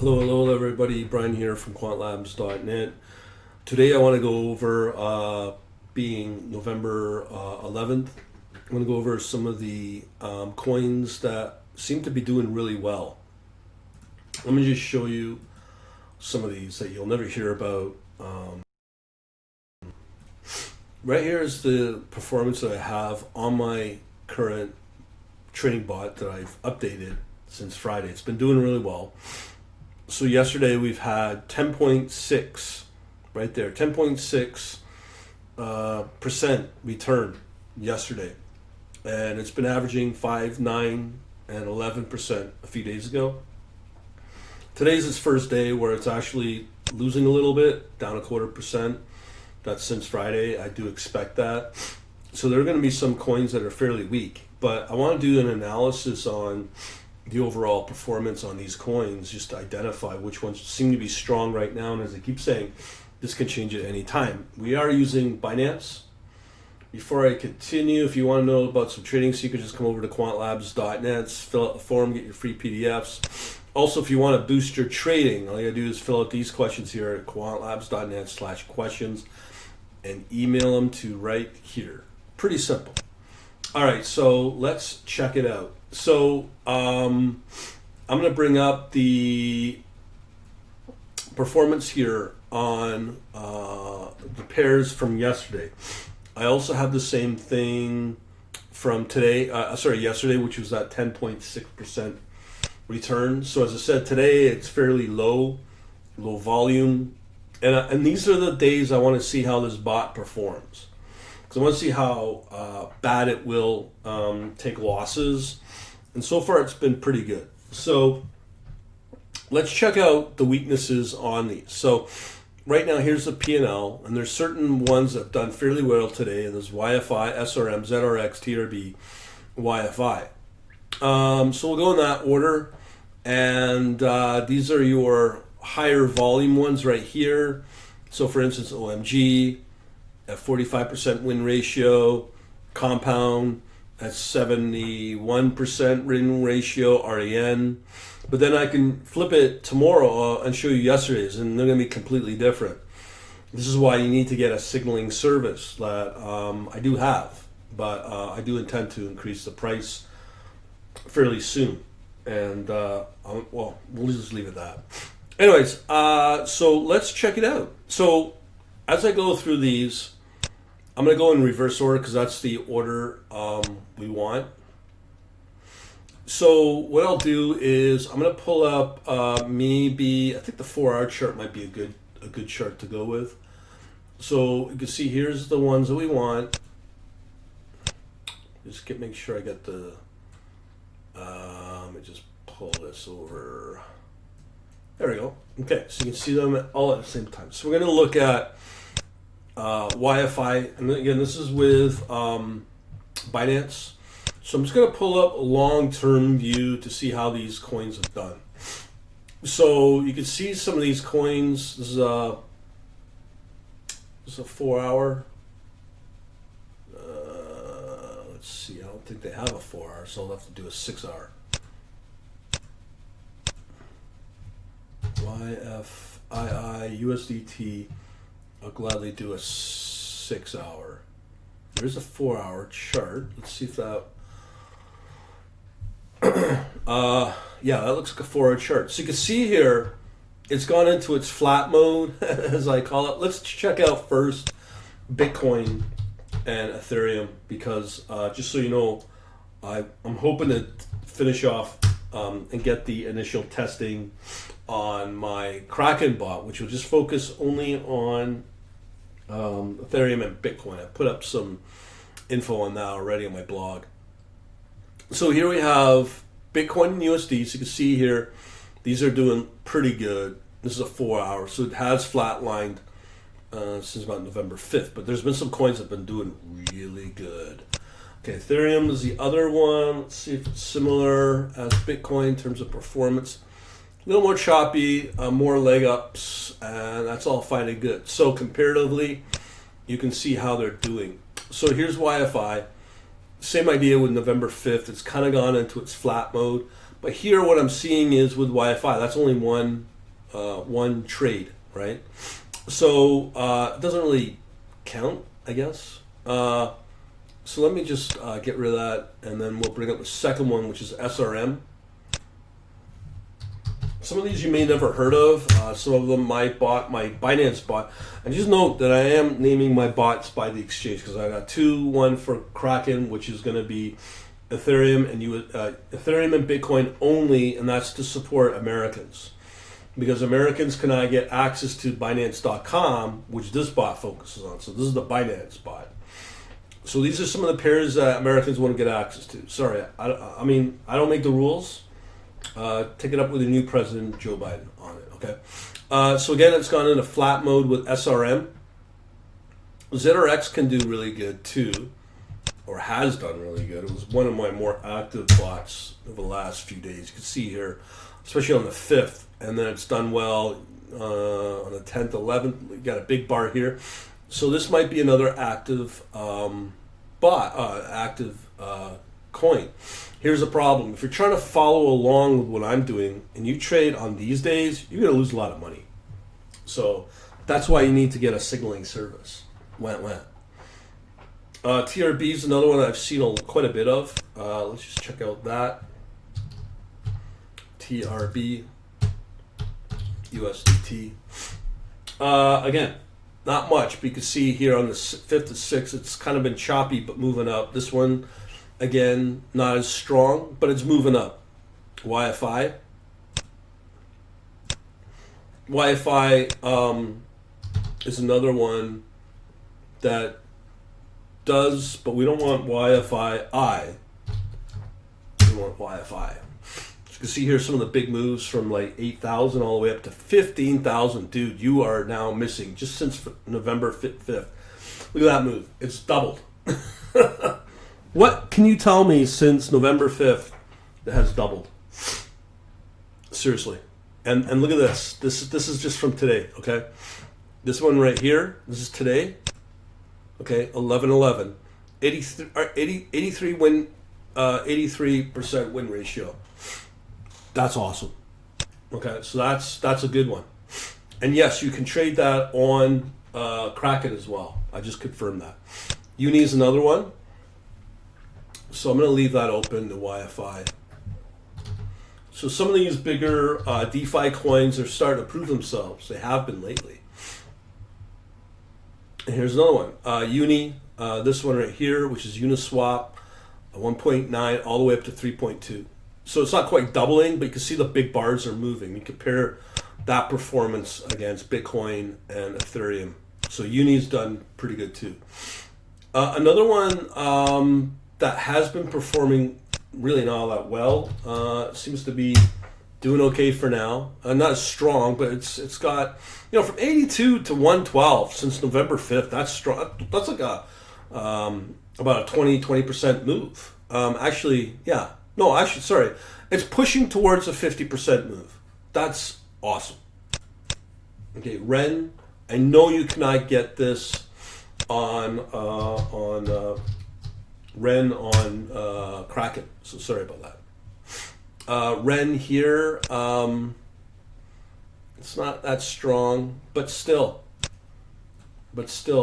Hello everybody. Brian here from quantlabs.net. Today I want to go over, being November 11th, I'm going to go over some of the coins that seem to be doing really well. Let me just show you some of these that you'll never hear about. Right here is the performance that I have on my current trading bot that I've updated since Friday. It's been doing really well. So yesterday we've had 10.6 right there, 10.6 percent return yesterday, and it's been averaging 5, 9, and 11% a few days ago. Today's its first day where it's actually losing a little bit, down 0.25%. That's since Friday. I do expect that. So there are going to be some coins that are fairly weak, but I want to do an analysis on the overall performance on these coins, just to identify which ones seem to be strong right now. And as I keep saying, this can change at any time. We are using Binance. Before I continue, if you want to know about some trading secrets, just come over to quantlabs.net, fill out the form, get your free PDFs. Also, if you want to boost your trading, all you gotta do is fill out these questions here at quantlabs.net/questions and email them to right here. Pretty simple. All right, so let's check it out. So I'm going to bring up the performance here on the pairs from yesterday. I also have the same thing from today, yesterday, which was that 10.6% return. So as I said, today it's fairly low volume. And these are the days I want to see how this bot performs. Because I want to see how bad it will take losses. And so far it's been pretty good. So let's check out the weaknesses on these. So right now here's the P&L, and there's certain ones that have done fairly well today. And there's YFI, SRM, ZRX, TRB, YFI. So we'll go in that order. And these are your higher volume ones right here. So for instance, OMG at 45% win ratio, Compound at 71% win ratio, REN. But then I can flip it tomorrow and show you yesterday's, and they're going to be completely different. This is why you need to get a signaling service that I do have, but I do intend to increase the price fairly soon. And we'll just leave it at that. Anyways, so let's check it out. So as I go through these, I'm going to go in reverse order because that's the order we want. So what I'll do is I'm going to pull up maybe, I think the 4-hour chart might be a good chart to go with. So you can see here's the ones that we want. Just make sure I get the, let me just pull this over. There we go. Okay, so you can see them all at the same time. So we're going to look at YFI, and again, this is with Binance. So I'm just going to pull up a long-term view to see how these coins have done. So you can see some of these coins. This is a 4-hour. Let's see. I don't think they have a 4-hour, so I'll have to do a 6-hour. YFII USDT. I'll gladly do a 6-hour. There's a 4-hour chart. Let's see if that. Yeah, that looks like a 4-hour chart. So you can see here, it's gone into its flat mode, as I call it. Let's check out first Bitcoin and Ethereum, because just so you know, I'm hoping to finish off and get the initial testing on my Kraken bot, which will just focus only on Ethereum and Bitcoin. I put up some info on that already on my blog. So here we have Bitcoin and USD. So you can see here, these are doing pretty good. This is a 4-hour, so it has flatlined since about November 5th. But there's been some coins that have been doing really good. Okay, Ethereum is the other one. Let's see if it's similar as Bitcoin in terms of performance. A little more choppy, more leg ups, and that's all fine and good. So comparatively, you can see how they're doing. So here's YFI. Same idea with November 5th. It's kind of gone into its flat mode. But here what I'm seeing is with YFI, that's only one one trade, right? So it doesn't really count, I guess. So let me just get rid of that, and then we'll bring up the second one, which is SRM. Some of these you may never heard of. Some of them my Binance bot. And just note that I am naming my bots by the exchange because I got two. One for Kraken, which is going to be Ethereum and Bitcoin only, and that's to support Americans. Because Americans cannot get access to Binance.com, which this bot focuses on. So this is the Binance bot. So these are some of the pairs that Americans want to get access to. Sorry, I mean, I don't make the rules. Take it up with the new president, Joe Biden, on it, okay? So again, it's gone into flat mode with SRM. ZRX can do really good too, or has done really good. It was one of my more active bots over the last few days. You can see here, especially on the 5th, and then it's done well on the 10th, 11th. We got a big bar here. So this might be another active coin. Here's the problem. If you're trying to follow along with what I'm doing and you trade on these days, you're going to lose a lot of money. So that's why you need to get a signaling service. TRB is another one that I've seen quite a bit of. Let's just check out that. TRB USDT. Again, not much, but you can see here on the 5th to 6th, it's kind of been choppy, but moving up. This one, again, not as strong, but it's moving up. YFI. YFI is another one that does, but we don't want YFI. We want YFI. You can see here some of the big moves from like 8,000 all the way up to 15,000. Dude, you are now missing just since November 5th. Look at that move. It's doubled. What can you tell me since November 5th that has doubled? Seriously. And look at this. This is just from today, okay? This one right here, this is today. Okay, 11/11. 83% win ratio. That's awesome. Okay, so that's a good one. And yes, you can trade that on Kraken as well. I just confirmed that. Uni is another one. So I'm going to leave that open to YFI. So some of these bigger DeFi coins are starting to prove themselves. They have been lately. And here's another one. Uni, this one right here, which is Uniswap, 1.9 all the way up to 3.2. So it's not quite doubling, but you can see the big bars are moving. You compare that performance against Bitcoin and Ethereum. So Uni's done pretty good too. Another one that has been performing really not all that well, seems to be doing okay for now. Not as strong, but it's got, from 82 to 112 since November 5th. That's strong. That's like about a 20% move. It's pushing towards a 50% move. That's awesome. Okay, Ren, I know you cannot get this on Ren on Kraken, so sorry about that. Ren here, it's not that strong, but still,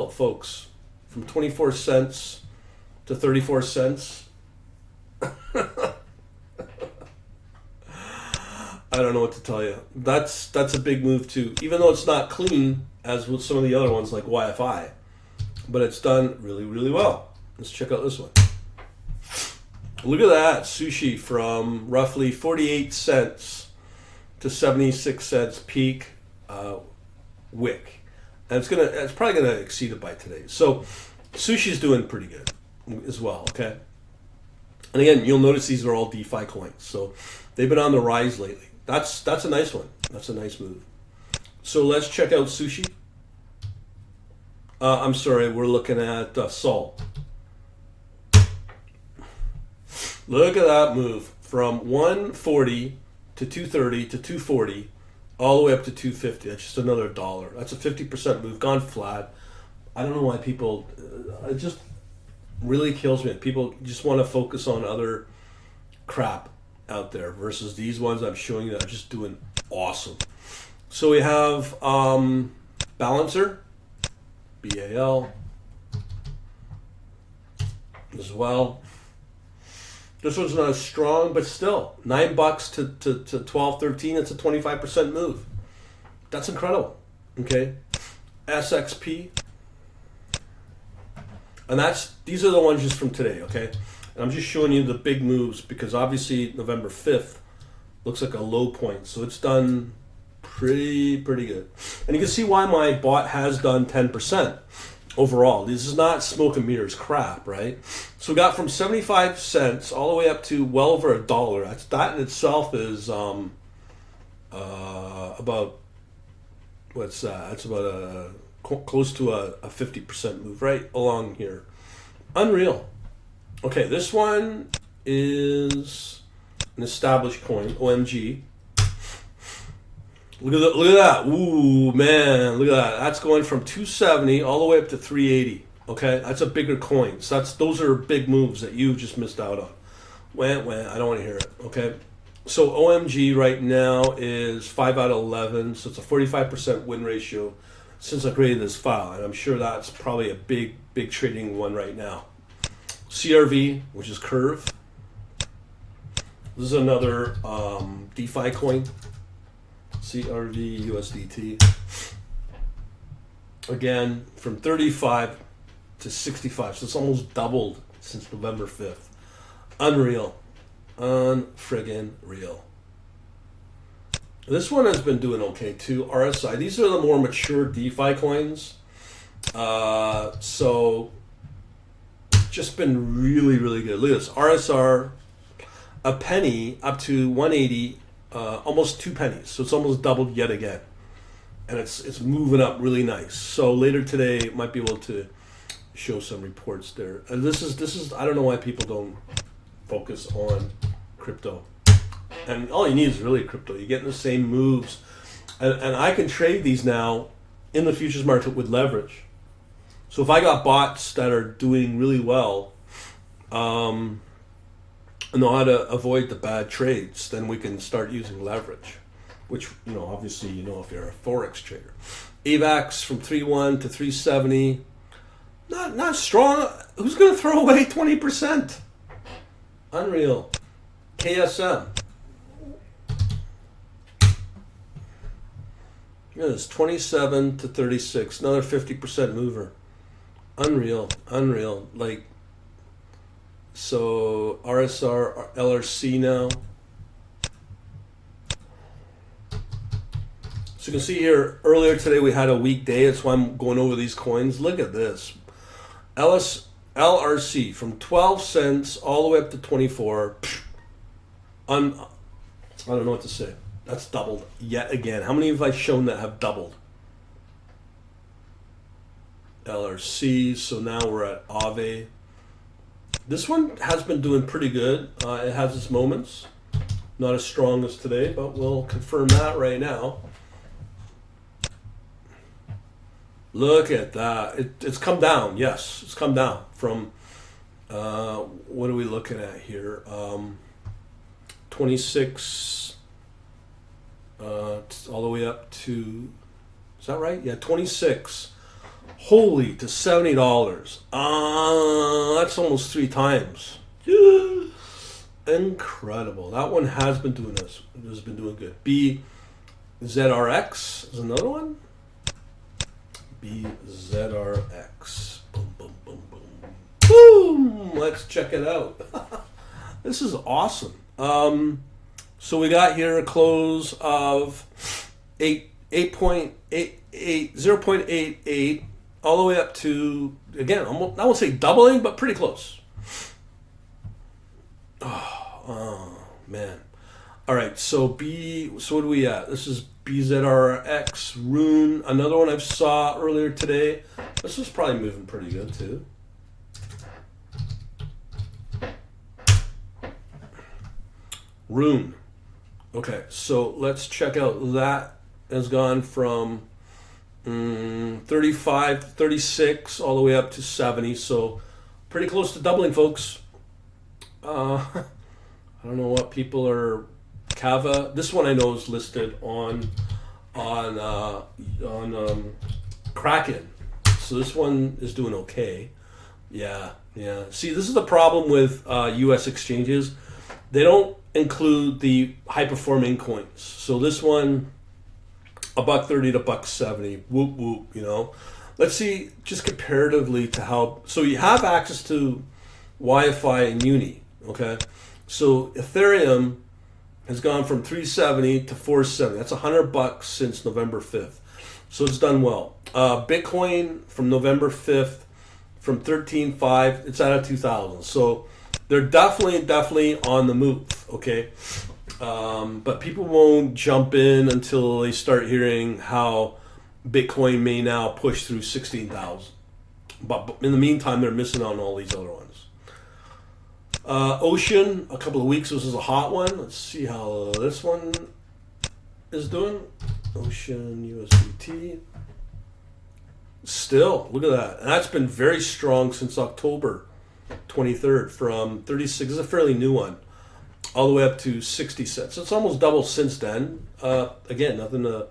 folks, from 24 cents to 34 cents. I don't know what to tell you. That's a big move too, even though it's not clean as with some of the other ones like YFI, but it's done really, really well. Let's check out this one. Look at that, sushi from roughly 48 cents to 76 cents peak wick. And it's probably gonna exceed it by today. So sushi's doing pretty good as well, okay? And again, you'll notice these are all DeFi coins. So they've been on the rise lately. That's a nice one. That's a nice move. So let's check out sushi. I'm sorry, we're looking at Sol. Look at that move from 140 to 230 to 240, all the way up to 250. That's just another $1. That's a 50% move, gone flat. I don't know why people, it just really kills me. People just want to focus on other crap out there versus these ones I'm showing you that are just doing awesome. So we have Balancer, BAL as well. This one's not as strong, but still, $9 to 12, 13. It's a 25% move. That's incredible. Okay, SXP, and these are the ones just from today. Okay, and I'm just showing you the big moves because obviously November 5th looks like a low point, so it's done pretty good, and you can see why my bot has done 10% overall. This is not smoke and mirrors crap, right? So we got from 75 cents all the way up to well over $1. That in itself is about what's that? It's about close to a 50% move right along here. Unreal. Okay, this one is an established coin, OMG. Look at that. Ooh, man, look at that. That's going from 270 all the way up to 380. Okay, that's a bigger coin. So those are big moves that you just missed out on. I don't want to hear it. Okay, so OMG right now is 5 out of 11. So it's a 45% win ratio since I created this file, and I'm sure that's probably a big trading one right now. CRV, which is Curve. This is another DeFi coin. CRV USDT. Again, from 35 to 65. So it's almost doubled since November 5th. Unreal. Unfriggin' real. This one has been doing okay too. RSI. These are the more mature DeFi coins. So just been really good. Look at this. RSR, a penny up to 180. Almost 2 pennies, so it's almost doubled yet again, and it's moving up really nice. So later today, might be able to show some reports there. And this is I don't know why people don't focus on crypto, and all you need is really crypto. You're getting the same moves, and I can trade these now in the futures market with leverage. So if I got bots that are doing really well, know how to avoid the bad trades, then we can start using leverage, which, obviously, if you're a Forex trader. AVAX from 3.1 to 370. Not strong. Who's going to throw away 20%? Unreal. KSM. Look at this, 27 to 36. Another 50% mover. Unreal. So RSR, LRC now. So you can see here, earlier today we had a weak day. That's why I'm going over these coins. Look at this. LRC from 12 cents all the way up to 24. I don't know what to say. That's doubled yet again. How many have I shown that have doubled? LRC, so now we're at AVE. This one has been doing pretty good. It has its moments. Not as strong as today, but we'll confirm that right now. Look at that. It's come down. Yes, it's come down from, what are we looking at here? 26, all the way up to, is that right? Yeah, 26. Holy, to $70. That's almost 3 times. Incredible. That one has been doing this. It has been doing good. BZRX is another one. BZRX. Boom, boom, boom, boom. Boom! Let's check it out. This is awesome. So we got here a close of 0.88 all the way up to, again, I won't say doubling, but pretty close. Oh man. All right, so what are we at? This is BZRX, Rune, another one I saw earlier today. This was probably moving pretty good too. Rune. Okay, so let's check out. That has gone from 35, 36, all the way up to 70. So pretty close to doubling, folks. I don't know what people are. Kava. This one I know is listed on on Kraken. So this one is doing okay. Yeah. See, this is the problem with U.S. exchanges. They don't include the high-performing coins. So this one, $1.30 to $1.70. Whoop whoop. Let's see just comparatively to how. So you have access to Wi-Fi and Uni. Okay. So Ethereum has gone from 370 to 470. That's $100 since November 5th. So it's done well. Bitcoin from November 5th, from 13.5, it's out of 2,000. So they're definitely on the move. Okay. But people won't jump in until they start hearing how Bitcoin may now push through 16,000. But in the meantime, they're missing out on all these other ones. Ocean, a couple of weeks, this is a hot one. Let's see how this one is doing. Ocean USDT. Still, look at that. And that's been very strong since October 23rd, from 36, this is a fairly new one, all the way up to 60 cents. So it's almost double since then. Again, nothing to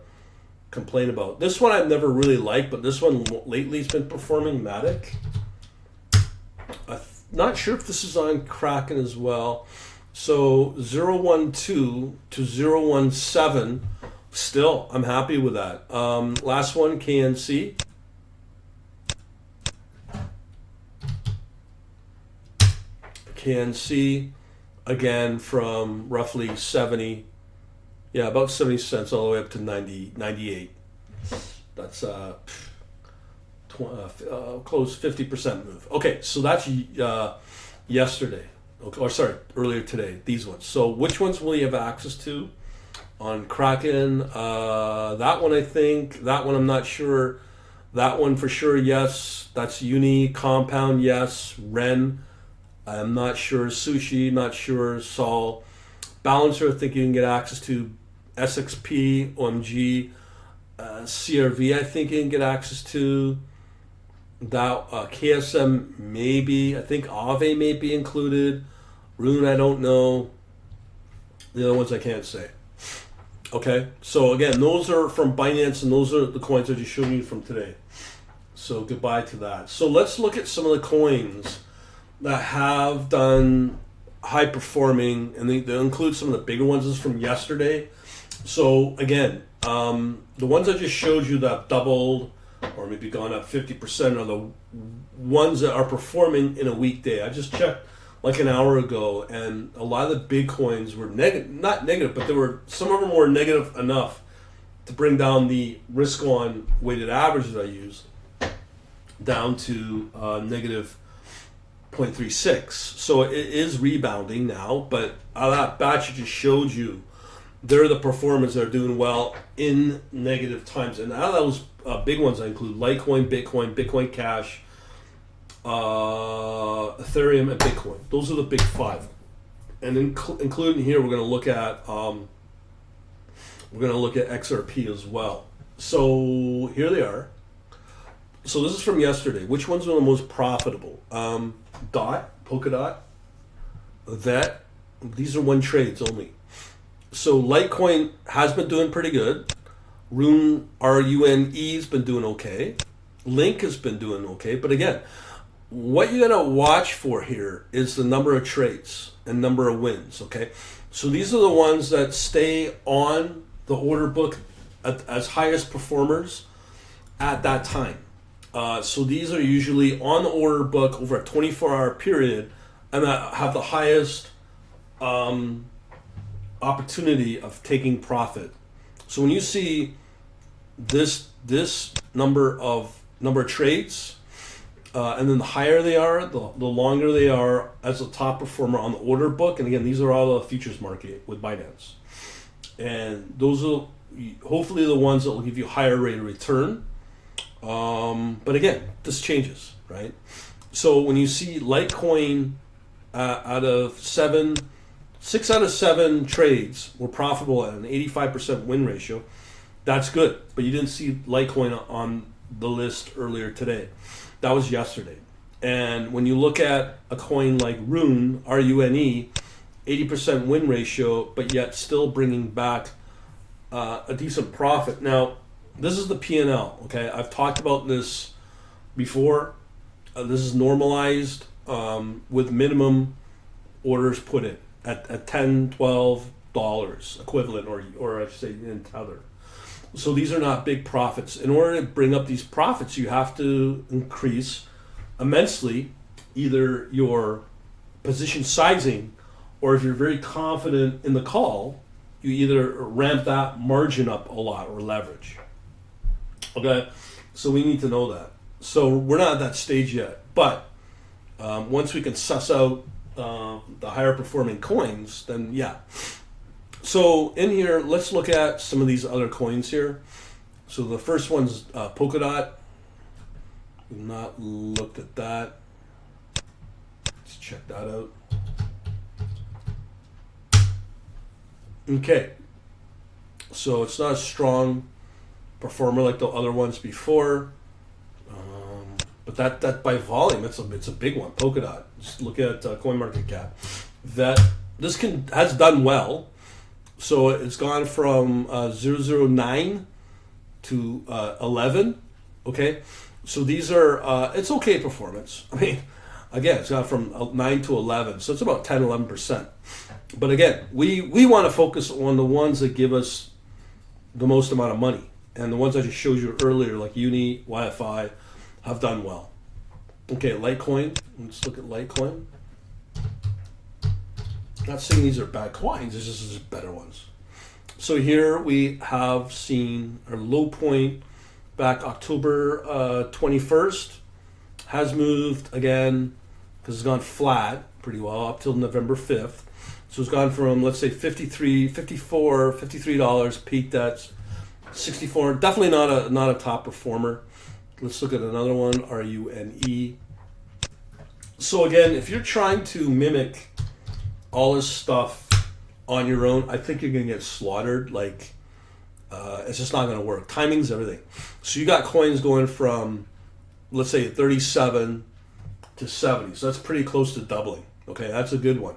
complain about. This one I've never really liked, but this one lately has been performing. Matic. Not sure if this is on Kraken as well. So 012 to 017. Still, I'm happy with that. Last one, KNC. KNC, again, from roughly 70, about 70 cents all the way up to 98. That's close 50% move. Okay, so that's yesterday. Okay, or sorry, earlier today, these ones. So which ones will you have access to? On Kraken, that one I think, that one I'm not sure. That one for sure, yes. That's Uni, Compound, yes. Ren, I'm not sure. Sushi, not sure. Sol. Balancer, I think you can get access to. SXP, OMG, CRV, I think you can get access to. That KSM, maybe. I think Aave may be included. Rune, I don't know. The other ones I can't say. Okay, so again, those are from Binance, and those are the coins I just showed you from today. So goodbye to that. So let's look at some of the coins that have done high performing, and they include some of the bigger ones. This is from yesterday. So again, the ones I just showed you that doubled or maybe gone up 50% are the ones that are performing in a weekday. I just checked like an hour ago, and a lot of the big coins were not negative, but some of them were negative enough to bring down the risk on weighted average that I use down to negative 0.36. So it is rebounding now, but out of that batch I just showed you, they're the performers that are doing well in negative times. And out of those big ones, I include Litecoin, Bitcoin Cash, Ethereum, and Bitcoin. Those are the big five. And including here, we're going to look at XRP as well. So here they are. So this is from yesterday. Which ones are the most profitable? Polka Dot, that. These are one trades only. So Litecoin has been doing pretty good. Rune, RUNE, has been doing okay. Link has been doing okay. But again, what you gotta watch for here is the number of trades and number of wins, okay? So these are the ones that stay on the order book as highest performers at that time. So these are usually on the order book over a 24-hour period and that have the highest opportunity of taking profit. So when you see this number of trades, and then the higher they are, the longer they are as a top performer on the order book. And again, these are all the futures market with Binance, and those are hopefully the ones that will give you higher rate of return. But again, this changes, right? So when you see Litecoin out of 6 out of 7 trades were profitable at an 85% win ratio, that's good. But you didn't see Litecoin on the list earlier today. That was yesterday. And when you look at a coin like Rune, RUNE, 80% win ratio, but yet still bringing back a decent profit. Now, this is the P&L. Okay, I've talked about this before. This is normalized with minimum orders put in at $10, $12 equivalent, or I should say in Tether. So these are not big profits. In order to bring up these profits, you have to increase immensely either your position sizing, or if you're very confident in the call, you either ramp that margin up a lot or leverage. Okay, so we need to know that. So we're not at that stage yet, but once we can suss out the higher performing coins, then yeah. So in here, let's look at some of these other coins here. So the first one's Polka Dot. We've not looked at that. Let's check that out. Okay, so it's not a strong performer like the other ones before, but that by volume, it's a big one. Polka Dot. Just look at CoinMarketCap. That this has done well. So it's gone from 009 to 11. Okay, so these are it's okay performance. I mean, again, it's gone from 9 to 11, so it's about 10-11%. But again, we want to focus on the ones that give us the most amount of money, and the ones I just showed you earlier, like Uni, YFI, have done well. Okay, Litecoin. Let's look at Litecoin. Not saying these are bad coins, it's just better ones. So here we have seen our low point back October 21st, has moved again because it's gone flat pretty well up till November 5th. So it's gone from, let's say, $53, peaked at 64. Definitely not a top performer. Let's look at another one, RUNE. So again, if you're trying to mimic all this stuff on your own, I think you're going to get slaughtered. Like, it's just not going to work. Timing's everything. So you got coins going from, let's say, 37 to 70. So that's pretty close to doubling. Okay, that's a good one.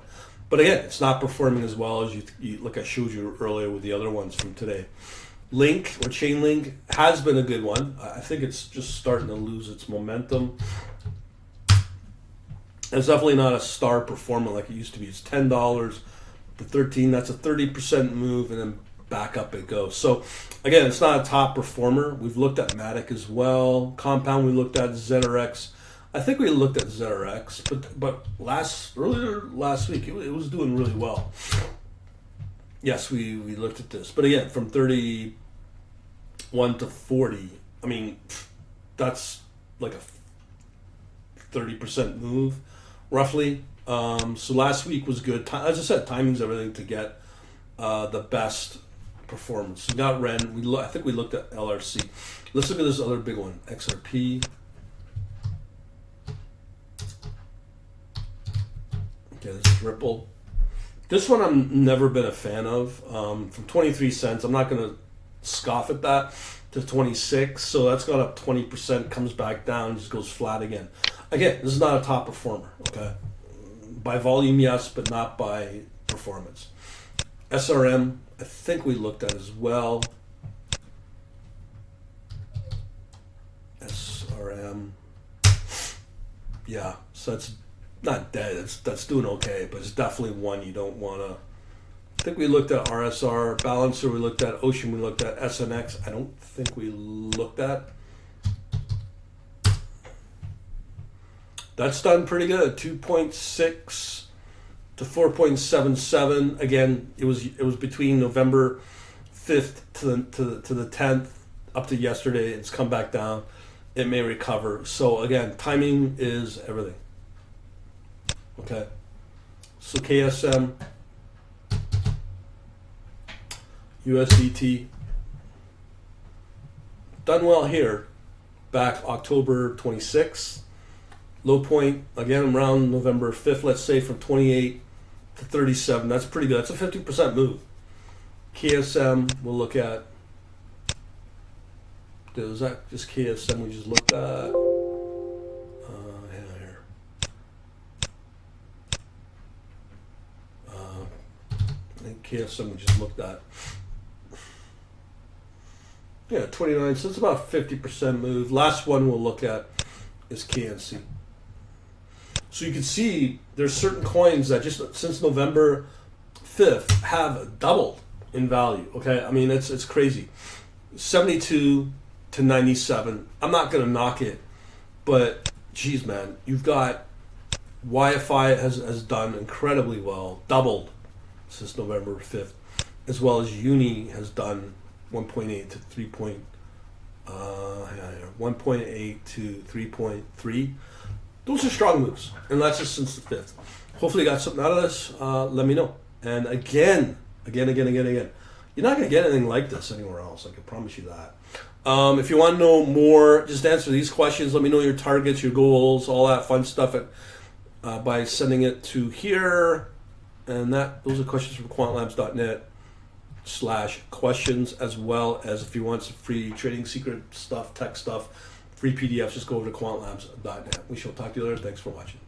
But again, it's not performing as well as you like I showed you earlier with the other ones from today. Link or Chainlink has been a good one. I think it's just starting to lose its momentum. It's definitely not a star performer like it used to be. It's $10 to 13. That's a 30% move, and then back up it goes. So again, it's not a top performer. We've looked at Matic as well. Compound, we looked at ZRX. I think we looked at ZRX, but earlier last week it was doing really well. Yes, we looked at this, but again, from 31 to 40, I mean, that's like a 30% move, roughly. So last week was good. As I said, timing's everything to get the best performance. We got Ren. I think we looked at LRC. Let's look at this other big one, XRP. Okay, this is Ripple. This one I've never been a fan of. From 23 cents, I'm not going to scoff at that, to 26. So that's gone up 20%, comes back down, just goes flat again. Again, this is not a top performer, okay? By volume, yes, but not by performance. SRM, I think we looked at as well. SRM. Yeah, so that's not dead. That's doing okay, but it's definitely one you don't want to. I think we looked at RSR, Balancer, we looked at Ocean, we looked at SNX. I don't think we looked at. That's done pretty good, 2.6 to 4.77. Again, it was between November 5th to the 10th up to yesterday. It's come back down. It may recover. So again, timing is everything. Okay, so KSM, USDT, done well here, back October 26th. Low point, again, around November 5th, let's say from 28 to 37. That's pretty good. That's a 50% move. KSM, we'll look at. Was that just KSM we just looked at? KSM we just looked at. Yeah, 29. So it's about a 50% move. Last one we'll look at is KNC. So you can see there's certain coins that just since November 5th have doubled in value. Okay, I mean it's crazy. 72 to 97. I'm not gonna knock it, but geez, man, you've got YFI has done incredibly well, doubled since November 5th, as well as Uni has done 1.8 to 1.8 to 3.3. Those are strong moves, and that's just since the 5th. Hopefully you got something out of this. Let me know. And again, you're not going to get anything like this anywhere else. I can promise you that. If you want to know more, just answer these questions. Let me know your targets, your goals, all that fun stuff by sending it to here. And those are questions from quantlabs.net/questions, as well as if you want some free trading secret stuff, tech stuff, free PDFs, just go over to quantlabs.net. We shall talk to you later. Thanks for watching.